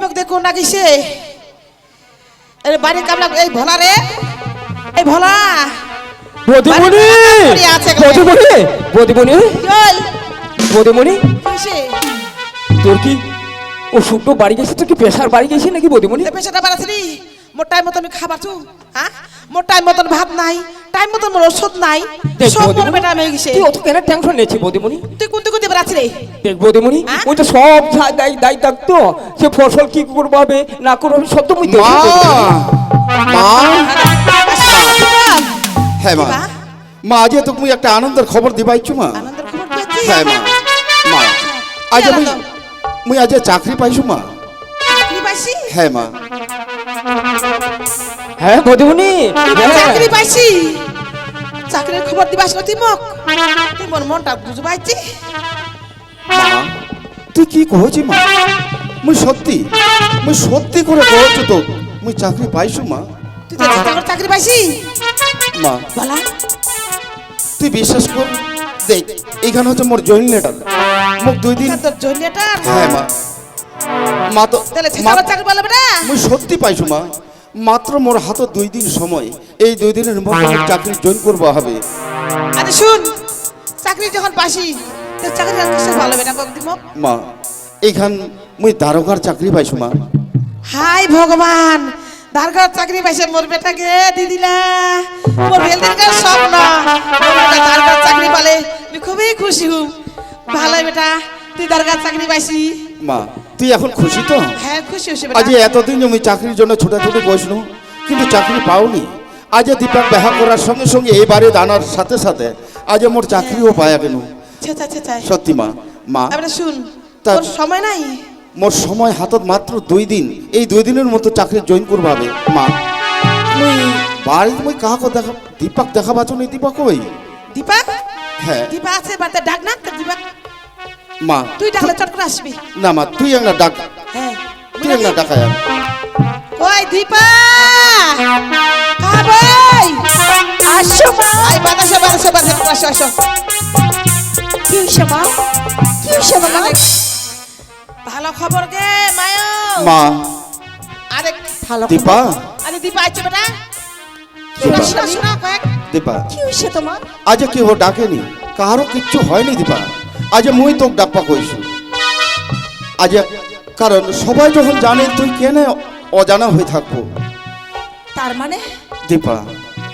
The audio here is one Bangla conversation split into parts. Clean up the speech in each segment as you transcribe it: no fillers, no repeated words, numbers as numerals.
দীপক দেখো না কিসে আরে বাড়ি কামলা এই ভোলা রে এই ভোলা বদিমণি বদিমণি বদিমণি চল বদিমণি কিসে তোর কি ও শুকনো বাড়ি গেছে তোর কি প্রেসার বাড়ি গেছে নাকি বদিমণি এ পেশাটা বাড়াছিলি মোর টাইম মতন খাবার তু হ্যাঁ মোর টাইম মতন ভাত নাই টাইম মতন মোর ওষুধ নাই সব মোর বেটা হয়ে গেছে তুই অত কেন টেনশন নিয়েছি বদিমণি তুই কোনতে বাড়াছি রে দেখ বদিমণি ওই তো সব দায় থাকতো সে ফসল কি করবো হবে না করবো হবে সব তো মুই দেখি মা হ্যাঁ মা মা আজ তুমি একটা আনন্দের খবর দিবাইছো মা আনন্দের খবর পেয়েছি হ্যাঁ মা মা আজ মুই আজ চাকরি পাইছো মা চাকরি পাইছি হ্যাঁ মা হ্যাঁ বদিমণি চাকরি পাইছি চাকরির খবর দিবাস না তিমক তুই মোর মনটা বুঝু পাইছি মা তুই কি কহছি মা মুই সত্যি করে কহছো তো মুই চাকরি পাইছো মা তুই তো চিন্তা করে চাকরি পাইছি মা বলা তুই বিশ্বাস কর দেখ এইখানে হচ্ছে মোর জয়েন লেটার মোক 2 দিন তোর জন্যটা হ্যাঁ মা মা তো তাহলে ছেলে চাকরি পালে বেটা মুই সত্যি পাইছো মা মাত্র মোর হাতে 2 দিন সময় এই 2 দিনের মধ্যে মোর চাকরি জয়েন করবো হবে আরে শুন চাকরি যখন পাইছি তোর চাকরি আর কিসে ভালো বেটা কক দিমক মা এইখান মুই দারোগার চাকরি পাইছো মা হাই ভগবান দারগার চাকরি পাইছে মোর বেটাকে দি দিলা মোর বেলদিনকার স্বপ্ন মোর বেটা দারগার চাকরি পালে আমি খুবই খুশি হই ভালো বেটা তুই দারগার চাকরি পাইছি মা তুই এখন খুশি তো হ্যাঁ খুশি হইছি আজ বেটা এতদিন আমি চাকরির জন্য ছোটাছুটি বসলো কিন্তু চাকরি পাওনি আজ দীপক দেখা করার সঙ্গে সঙ্গে এবারে দানার সাথে সাথে আজ মোর চাকরিও পায়া গেল ছেছা ছেছা সত্যি মা মা আমরা শুন তা- তোর সময় নাই মোর সময় হাতত মাত্র 2 দিন এই 2 দিনের মতো চাকরি জয়েন করবো হবে মা মুই বাড়িতে মুই কাহাকে দেখা দীপক দেখা পাচ্ছ নি দীপক ওই দীপক হ্যাঁ দীপা আছে বাড়িতে ডাক না দীপক মা তুই ডাকলে চট করে আসবি না মা তুই একটা ডাক হ্যাঁ তুই একটা ডাকায় আন। ওই দীপা ভাই আসো মা আই বাতাসে আসো আসো কি হইছে মা কি হইছে মা ভালো খবর গে মায়ো মা আরে ভালো দীপা আরে দীপা আইছে বেটা দীপা শোনা শোনা কয়েক দীপা কি হইছে তোমার আজ কেউ ডাকেনি কারো কিচ্ছু হয়নি দীপা আজ মুই তোকে ডাকপা কইছু আজ কারণ সবাই যখন জানে তুই কেন অজানা হয়ে থাকবো তার মানে দীপা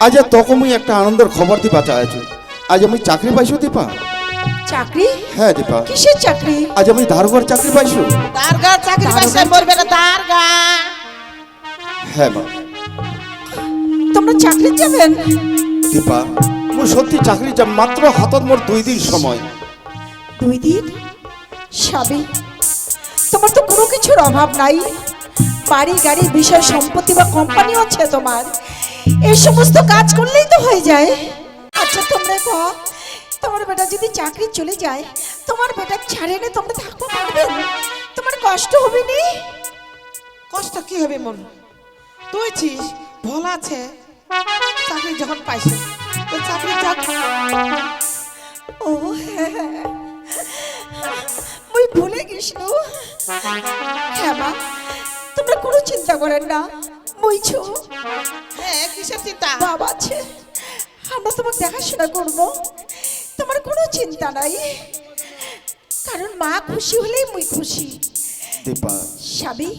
আজ তোকে মুই একটা আনন্দের খবর দিবা চাইছু আজ আমি চাকরি পাইছু দীপা চাকরি হ্যাঁ দীপা কিসের চাকরি আজ আমি দারোগার চাকরি পাইছু দারগার চাকরি পাইছে মোর বেটা দারগা হ্যাঁ মা তোমরা চাকরি যাবেন দীপা মুই সত্যি চাকরি যা মাত্র হাতত মোর 2 দিন সময় 2 দিন স্বামী তোমার তো কোনো কিছুর অভাব নাই বাড়ি গাড়ি বিষয় সম্পত্তি বা কোম্পানি আছে তোমার এই সমস্ত কাজ করলেই তো হয়ে যায় আচ্ছা তোমরা কো তোমার বেটা যদি চাকরি চলে যায় তোমার বেটা ছাড়ে নে তোমরা থাকতে পারবে তোমার কষ্ট হবে নি কষ্ট কি হবে মন তুই ছিস ভোলা আছে চাকরি যখন পাইছে তো চাকরি যাক ও হ্যাঁ মুই ভুলে গেছিল হ্যাঁ মা তোমরা কোনো চিন্তা করেন না মুইছো হ্যাঁ কিসের চিন্তা বাবা আছে আমরা তোমাকে দেখাশোনা করবো তোমার কোনো চিন্তা নাই কারণ মা খুশি হলেই মুই খুশি দীপা স্বামী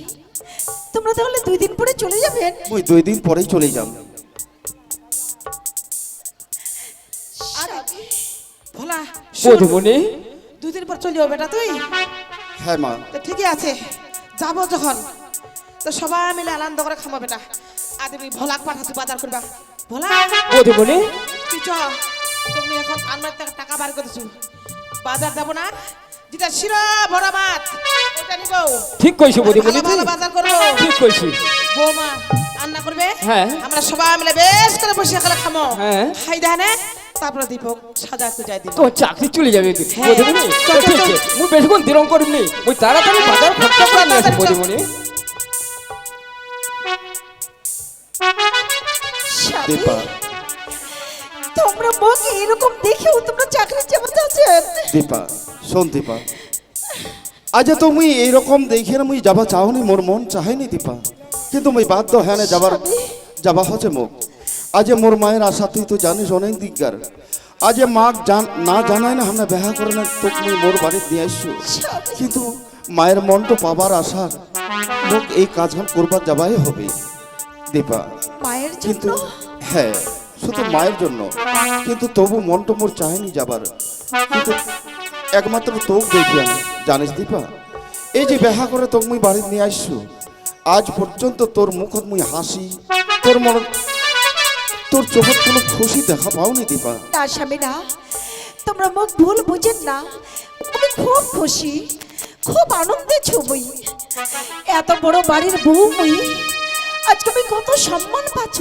তোমরা তাহলে 2 দিন পরে চলে যাবেন মুই 2 দিন পরেই চলে যাব আরে ভোলা বদিমণি 2 দিন পর চলে যাও বেটা তুই হ্যাঁ মা তো ঠিকই আছে যাবো যখন তো সবাই মিলে আনন্দ করে খামো বেটা আর তুমি ভোলাক পাঠাচ্ছি বাজার করবা ভোলা বদিমণি তুই চ তুমি এখন আমার থেকে টাকা বার করেছো বাজার যাবো না যেটা শিরা ভরা মাছ ওটা নিব ঠিক কইছো বদিমণি ভালো ভালো বাজার করবো ঠিক কইছি বৌমা রান্না করবে হ্যাঁ। আমরা সবাই মিলে বেশ করে বসে খেলে খামো হ্যাঁ। খাই দেখানে তারপরে দীপক সাজা খুঁজাই দিব তো চাকরি চলে যাবে হ্যাঁ। বদিমণি তো চল, চল, ঠিক চল। আছে মুই বেশিক্ষণ দিরম করিনি মুই তাড়াতাড়ি বাজার খরচা করে নিয়ে আসি চল। বদিমণি স্বামী, দীপা তোমরা মুখ এরকম দেখেও তোমরা চাকরি যাবে চাচ্ছেন দীপা শোন দীপা আজ তুমি এইরকম দেখে মুই যাবা চাহনি, মোর মন চাহেনি দীপা, কিন্তু মুই বাধ্য হ্যাঁ যাবা হচ্ছে মুখ। আজ মোর মায়ের আশা তুই তো জানিস অনেক দিককার। আজ মা না জানায় না আমরা বেহা করে না তোকে মুই মোর বাড়ি নিয়ে আসছো, কিন্তু মায়ের মন তো পাবার আশার লোক এই কাজখান করবার যাবাই হবে দীপা। মায়ের কিন্তু জন্য হ্যাঁ, শুধু মায়ের জন্য, কিন্তু তবু মনটা মোর চায়নি যাবার, কিন্তু একমাত্র তোক দেখি আমি জানিস দীপা। এই যে বেহা করে তোকে মুই বাড়ি নিয়ে আসছো, আজ পর্যন্ত তোর মুখত মুই হাসি, তোর মন তোর চোখত কোনো খুশি দেখা পাওনি দীপা। না স্বামী না, তোমরা মুখ ভুল বুঝেন না, আমি খুব খুশি, খুব আনন্দে ছবি। এত বড় বাড়ির বউ মুই, আজকে আমি কত সম্মান পাচ্ছ।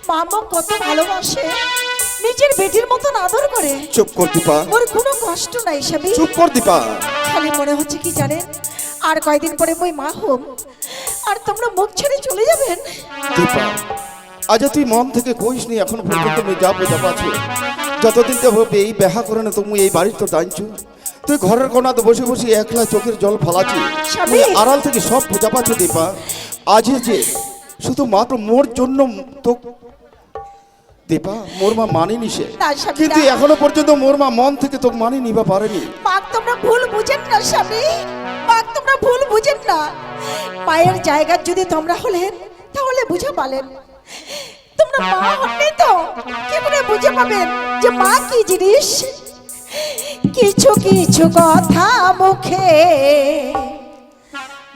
মা মোক কত ভালোবাসে, নিজের বেটির মতন আদর করে। চুপ কর দীপা, ওর কোনো কষ্ট নাই স্বামী। চুপ কর দীপা। খালি মনে হচ্ছে কি জানেন, আর কয়দিন পরে মই মা হম, আর তোমরা মুখ ছেড়ে চলে যাবেন। দীপা, আজ তুই মন থেকে কইস নি এখন পর্যন্ত মুই যাবো আছে, যতদিন তো হবে এই বেহা করে না তুমি এই বাড়ির তো জানছো। তুই ঘরের কোনাতে বসে বসে একলা চোখের জল ফালাচ্ছি, স্বামী। আড়াল থেকে সব বোঝা পাচ্ছ দীপা। আজ যে শুধু মাত্র মোর জন্য তো দীপা মোর মা মানিনি সে, না স্বামী, কিন্তু না। এখনো পর্যন্ত মোর মা মন থেকে তোকে মানিনি বা পারেনি। মা তোমরা ভুল বুঝেন না স্বামী, মা তোমরা ভুল বুঝেন না। মায়ের জায়গা যদি তোমরা হলেন তাহলে বুঝে পালেন, তোমরা মা হলে তো কি করে বুঝে পাবেন যে মা কি জিনিস। কিছু কিছু কথা মুখে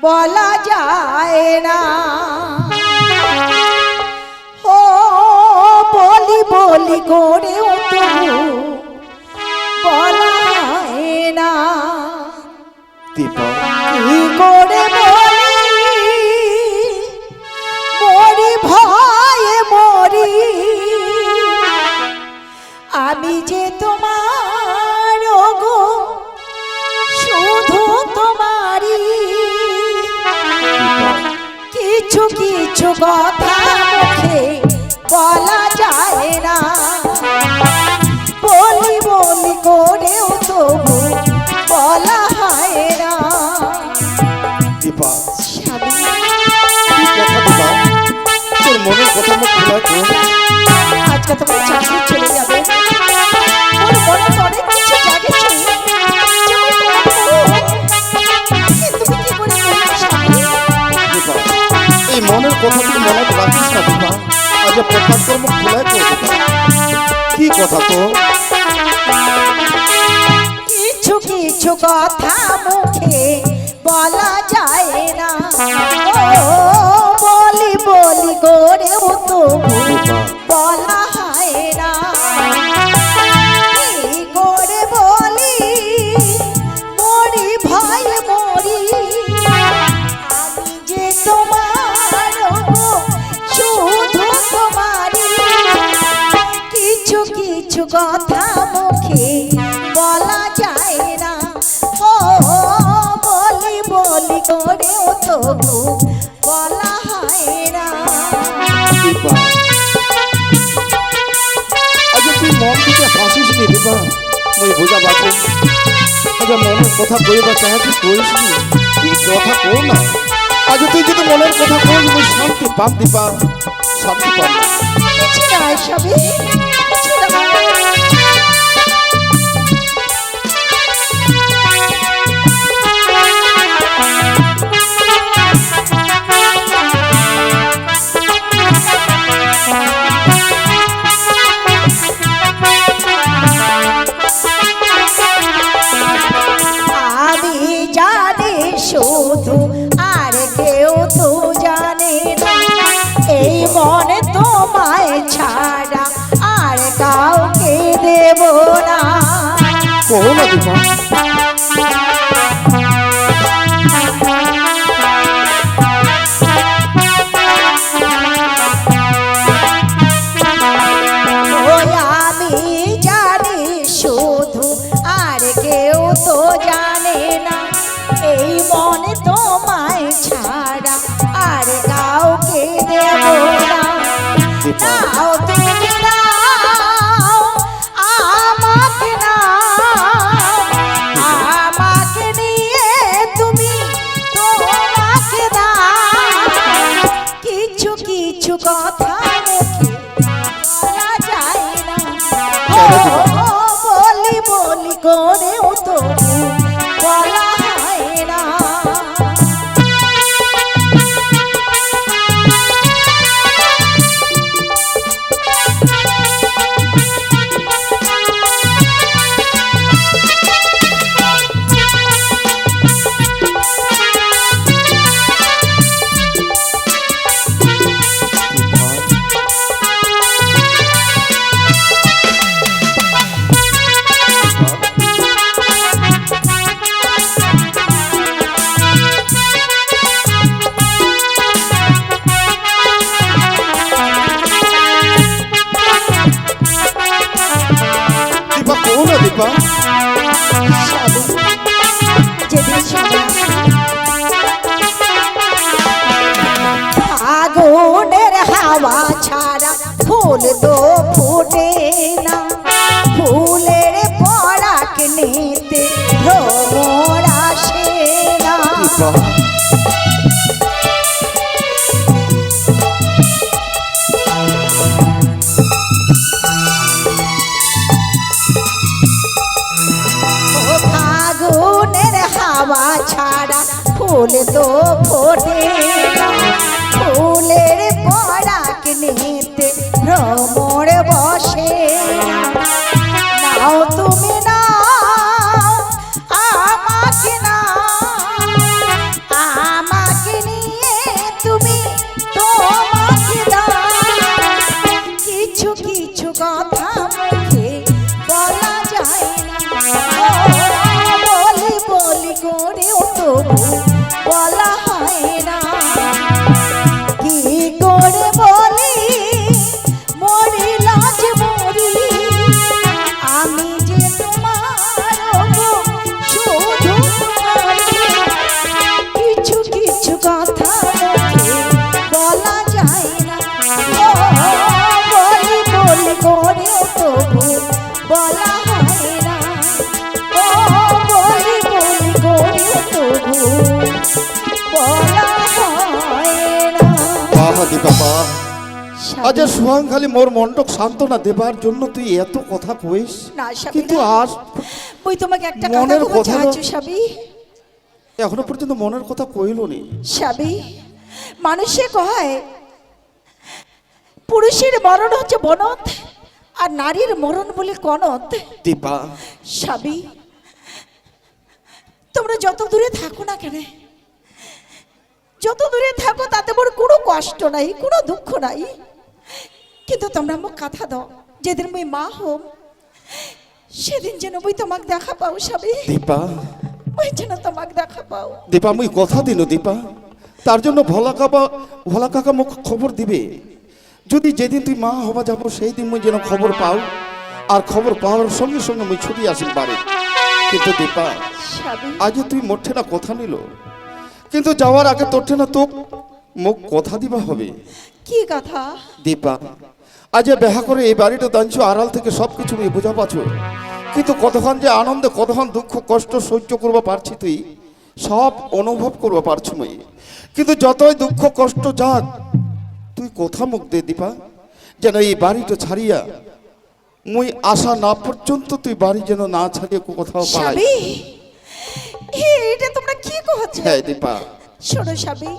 বলা যায় না, ও বলি বলি করে বলা হয় না। দীপা, কি করে বলি মরি ভয়ে মরি, আমি যে তোমার গো শুধু তোমারই। কিছু কিছু কথা মুখে বলা যায় না, বলি বলি করেও তবু বলা হয় না। দীপা, স্বামী, কি কথা দীপা, তোর মনের কথা মুখ খোলা কর। আজকে তোমার চাকরি চলে যাবে, ওর মনে তো অনেক কিছু জাগেছে, যেমন তোমার বউ। কিন্তু তুমি কি করে বলবে স্বামী? দীপা, এই মনের কথা তুই মনে রাখিস না দীপা, আজ প্রকাশ কর মুখ খোলা কর দীপা। কি কথা তো? কিছু কিছু কথা মুখে বলা যায় না, ও বলি বলি করেও তবু বলা হয় না। কি করে বলি মরি ভয় মরি, আমি যে তোমার গো শুধু তোমারই। কিছু কিছু কথা মুখে বলা যায় না, ও বলি বলি করেও তবু বলা হয় না। দীপা, আজ তুই মন থেকে হাসিস নি দীপা, মুই বোঝা পাচ্ছি। আজ মনের কথা কইবা চাহে তুই কইস নি, তুই কথা কও না। আজ তুই যদি মনের কথা কইস মুই শান্তি পাম দীপা, শান্তি পাম। কিছু নয় স্বামী, কিছু নয়। আমি জানি শুধু, আর কেউ তো জানে না, এই মনে তোমায় ছাড়া আর কাউকে দেব না। কও না দীপা। ওই আমি জানি শুধু, আর কেউ তো জানে না, এই মনে তোমায় ছাড়া আর কাউকে দেব না। নাও তুমি নাও, আমাকে নাও, ফুল তো ফোটে না, ফুলের পরাগ নিতে ভ্রমর আসে না। দীপা ও ফাগুনের হাওয়া ছাড়া ফুল তো ফোটে না, ফুলের পরাগ নিতে ভ্রমর বসে না। নাও তুমি নাও আমাকে নাও, আমাকে নিয়ে তুমি তোমাকে দাও। কিছু কিছু কথা মুখে বলা যায় না, বলি বলি করেও তবু বলা হয় না। কি করে বলি মরি লাজ মরি, আমি যে তোমার গো শুধু তোমারই। কিছু কিছু কথা মুখে বলা যায় না, বলি বলি করেও তবু বলা হয় না। ও বলি বলি করেও তবু বলা হয় না। বাবা দীপা বাহ, আজ সুহাং খালি মোর মনটক সান্ত্বনা দেবার জন্য তুই এত কথা কইস, না সাবি কিন্তু না। আজ ওই তোমাকে একটা কথা মনের বলতে কথা চাচ্ছি সাবি। এখনো পর্যন্ত মনের কথা কইল নি। সাবি, মানুষে কয় পুরুষের মরণ হচ্ছে বনত আর নারীর মরণ বলে কনত। দীপা সাবি, তোমরা যত দূরে থাকো না কেন, যত দূরে থাকো তাতে মোর কোনো কষ্ট নাই, কোনো দুঃখ নাই, কিন্তু তোমরা মোক কথা দাও যেদিন মুই মা হোম সেদিন যেন মুই তোমাকে দেখা পাও। সাবি, দীপা ওই যেন তোমাকে দেখা পাও। দীপা মুই কথা দিল দীপা, তার জন্য ভোলা কাকা মুখ খবর দিবে। যদি যেদিন তুই মা হবা যাবো সেই দিন মুই যেন খবর পাও, আর খবর পাওয়ার সঙ্গে সঙ্গে মুই ছুটি আসিম বাড়ি। কিন্তু দীপা সাবি, আজ তুই মোটে না কথা নিল, কিন্তু যাওয়ার আগে তোরঠে না তো মুখ কথা দিবা হবে। কি কথা? দীপা আজ বেহা করে এই বাড়িটা দাঁড়িয়েছো, আড়াল থেকে সব কিছু নিয়ে বোঝা পাচ্ছ, কিন্তু কতক্ষণ যে আনন্দে কতক্ষণ দুঃখ কষ্ট সহ্য করবা পারছি তুই সব অনুভব করবা পারছো মুই। কিন্তু যতই দুঃখ কষ্ট যাক তুই কথা মুখ দে দীপা, যেন এই বাড়িটা ছাড়িয়া মুই আসা না পর্যন্ত তুই বাড়ি যেন না ছাড়িয়ে কোথাও পাই। সাবি, এটা তোমরা কি কহছো? হ্যাঁ দীপা, শোনো সাবি,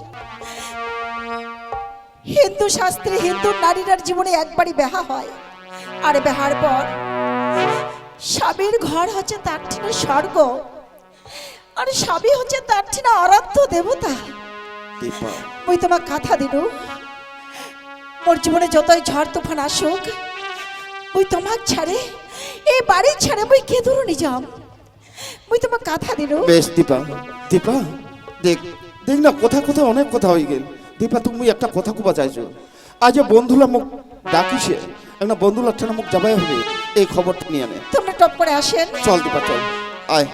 হিন্দু শাস্ত্রে হিন্দু নারীরার জীবনে একবারই বেহা হয়, আর বেহার পর স্বামীর ঘর হচ্ছে তার ঠিনা স্বর্গ, আর স্বামী হচ্ছে তার ঠিনা আরাধ্য দেবতা। দীপা ওই তোমার কথা দিল, মোর জীবনে যতই ঝড় তুফান আসুক ওই তোমাক ছাড়ে এই বাড়ি ছাড়ে বই কে দূর নিজাম। ওই তোমার কথা দিল। বেশ দীপা, দীপা দেখ দেখ না কোথায় কোথায় অনেক কথা হয়ে গেল। দীপা তুমি একটা কথা কুবা চাইছো, আজ বন্ধুলা মুখ ডাকিছে, একটা বন্ধুলা ঠানা মুখ যাবাই হবে, এই খবরটা নিয়ে আনে। তোমরা টপ করে আসেন। চল দীপা চল, আয়।